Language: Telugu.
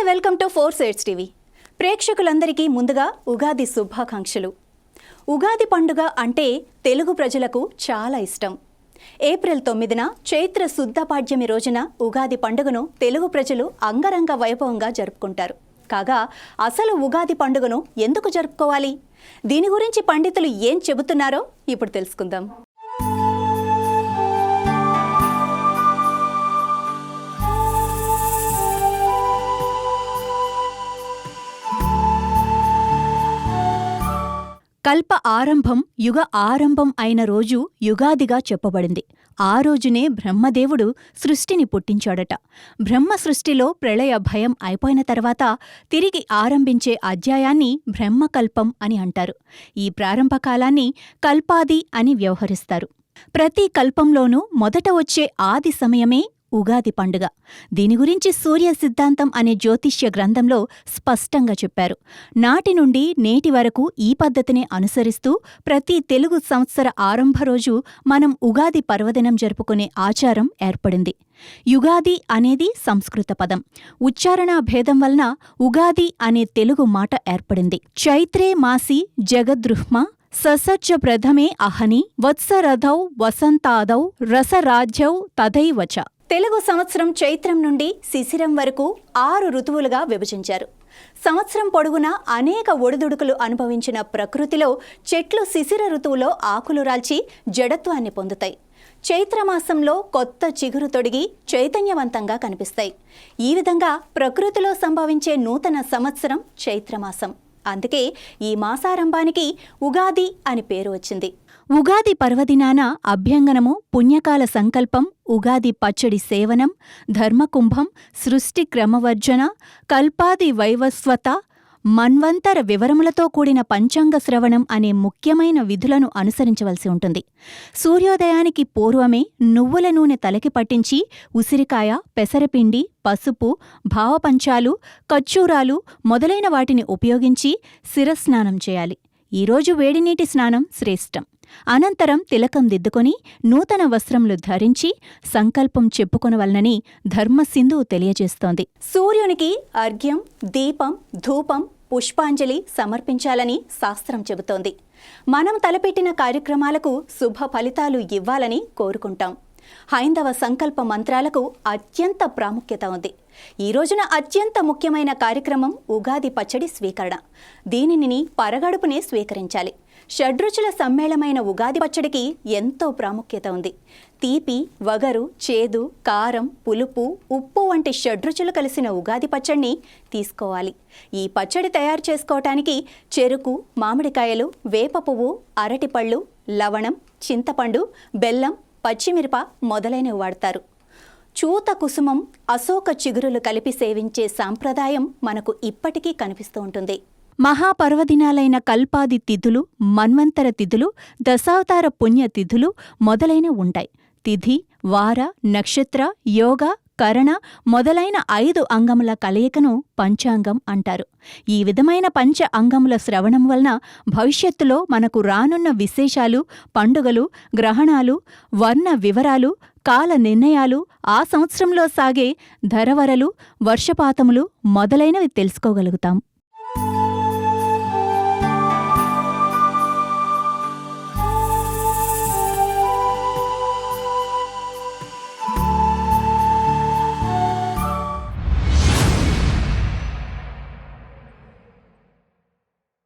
నమస్తే, వెల్కమ్ టు 4 Sides టీవీ. ప్రేక్షకులందరికీ ముందుగా ఉగాది శుభాకాంక్షలు. ఉగాది పండుగ అంటే తెలుగు ప్రజలకు చాలా ఇష్టం. ఏప్రిల్ 9న చైత్ర శుద్ధ పాడ్యమి రోజున ఉగాది పండుగను తెలుగు ప్రజలు అంగరంగ వైభవంగా జరుపుకుంటారు. కాగా అసలు ఉగాది పండుగను ఎందుకు జరుపుకోవాలి? దీని గురించి పండితులు ఏం చెబుతున్నారో ఇప్పుడు తెలుసుకుందాం. కల్ప ఆరంభం, యుగ ఆరంభం అయిన రోజు యుగాదిగా చెప్పబడింది. ఆ రోజునే బ్రహ్మదేవుడు సృష్టిని పుట్టించాడట. బ్రహ్మ సృష్టిలో ప్రళయ భయం అయిపోయిన తర్వాత తిరిగి ఆరంభించే అధ్యాయాన్ని బ్రహ్మకల్పం అని అంటారు. ఈ ప్రారంభకాలాన్ని కల్పాది అని వ్యవహరిస్తారు. ప్రతి కల్పంలోనూ మొదట వచ్చే ఆది సమయమే ఉగాది పండుగ. దీని గురించి సూర్య సిద్ధాంతం అనే జ్యోతిష్య గ్రంథంలో స్పష్టంగా చెప్పారు. నాటి నుండి నేటి వరకు ఈ పద్ధతిని అనుసరిస్తూ ప్రతి తెలుగు సంవత్సర ఆరంభ రోజు మనం ఉగాది పర్వదినం జరుపుకునే ఆచారం ఏర్పడింది. యుగాది అనేది సంస్కృత పదం. ఉచ్చారణా భేదం వలన ఉగాది అనే తెలుగు మాట ఏర్పడింది. చైత్రే మాసి జగద్రుహ్మ ససర్జ ప్రథమే అహని వత్సరథౌ వసంతాదౌ రసరాజ్యౌ తథైవచ. తెలుగు సంవత్సరం చైత్రం నుండి శిశిరం వరకు 6 ఋతువులుగా విభజించారు. సంవత్సరం పొడుగునా అనేక ఒడిదుడుకులు అనుభవించిన ప్రకృతిలో చెట్లు శిశిర ఋతువులో ఆకులు రాల్చి జడత్వాన్ని పొందుతాయి. చైత్రమాసంలో కొత్త చిగురు తొడిగి చైతన్యవంతంగా కనిపిస్తాయి. ఈ విధంగా ప్రకృతిలో సంభవించే నూతన సంవత్సరం చైత్రమాసం. అందుకే ఈ మాసారంభానికి ఉగాది అని పేరు వచ్చింది. ఉగాది పర్వదినాన అభ్యంగనము, పుణ్యకాల సంకల్పం, ఉగాది పచ్చడి సేవనం, ధర్మకుంభం, సృష్టి క్రమవర్జన, కల్పాది వైవస్వత, మన్వంతర వివరములతో కూడిన పంచాంగ శ్రవణం అనే ముఖ్యమైన విధులను అనుసరించవలసి ఉంటుంది. సూర్యోదయానికి పూర్వమే నువ్వుల నూనె తలకి పట్టించి ఉసిరికాయ, పెసరపిండి, పసుపు, భావపంచాలు, ఖర్జూరాలు మొదలైన వాటిని ఉపయోగించి శిరస్నానం చేయాలి. ఈరోజు వేడినీటి స్నానం శ్రేష్టం. అనంతరం తిలకం దిద్దుకొని నూతన వస్త్రములు ధరించి సంకల్పం చెప్పుకొనవలనని ధర్మసింధువు తెలియజేస్తోంది. సూర్యునికి అర్ఘ్యం, దీపం, ధూపం, పుష్పాంజలి సమర్పించాలని శాస్త్రం చెబుతోంది. మనం తలపెట్టిన కార్యక్రమాలకు శుభ ఫలితాలు ఇవ్వాలని కోరుకుంటాం. హైందవ సంకల్ప మంత్రాలకు అత్యంత ప్రాముఖ్యత ఉంది. ఈ రోజున అత్యంత ముఖ్యమైన కార్యక్రమం ఉగాది పచ్చడి స్వీకరణ. దీనిని పరగడుపునే స్వీకరించాలి. షడ్రుచుల సమ్మేళమైన ఉగాది పచ్చడికి ఎంతో ప్రాముఖ్యత ఉంది. తీపి, వగరు, చేదు, కారం, పులుపు, ఉప్పు వంటి షడ్రుచులు కలిసిన ఉగాది పచ్చడిని తీసుకోవాలి. ఈ పచ్చడి తయారు చేసుకోవటానికి చెరుకు, మామిడికాయలు, వేప పువ్వు, అరటిపళ్ళు, లవణం, చింతపండు, బెల్లం, పచ్చిమిరప మొదలైనవి వాడతారు. చూత కుసుమం, అశోక చిగురులు కలిపి సేవించే సాంప్రదాయం మనకు ఇప్పటికీ కనిపిస్తూ ఉంటుంది. మహాపర్వదినాలైన కల్పాది తిథులు, మన్వంతర తిథులు, దశావతార పుణ్య తిథులు మొదలైన ఉంటాయి. తిథి, వార, నక్షత్ర, యోగ, కరణ మొదలైన 5 అంగముల కలయికను పంచాంగం అంటారు. ఈ విధమైన పంచ అంగముల శ్రవణం వలన భవిష్యత్తులో మనకు రానున్న విశేషాలు, పండుగలు, గ్రహణాలు, వర్ణ వివరాలు, కాల నిర్ణయాలు, ఆ సంవత్సరంలో సాగే ధరవరలు, వర్షపాతములు మొదలైనవి తెలుసుకోగలుగుతాం.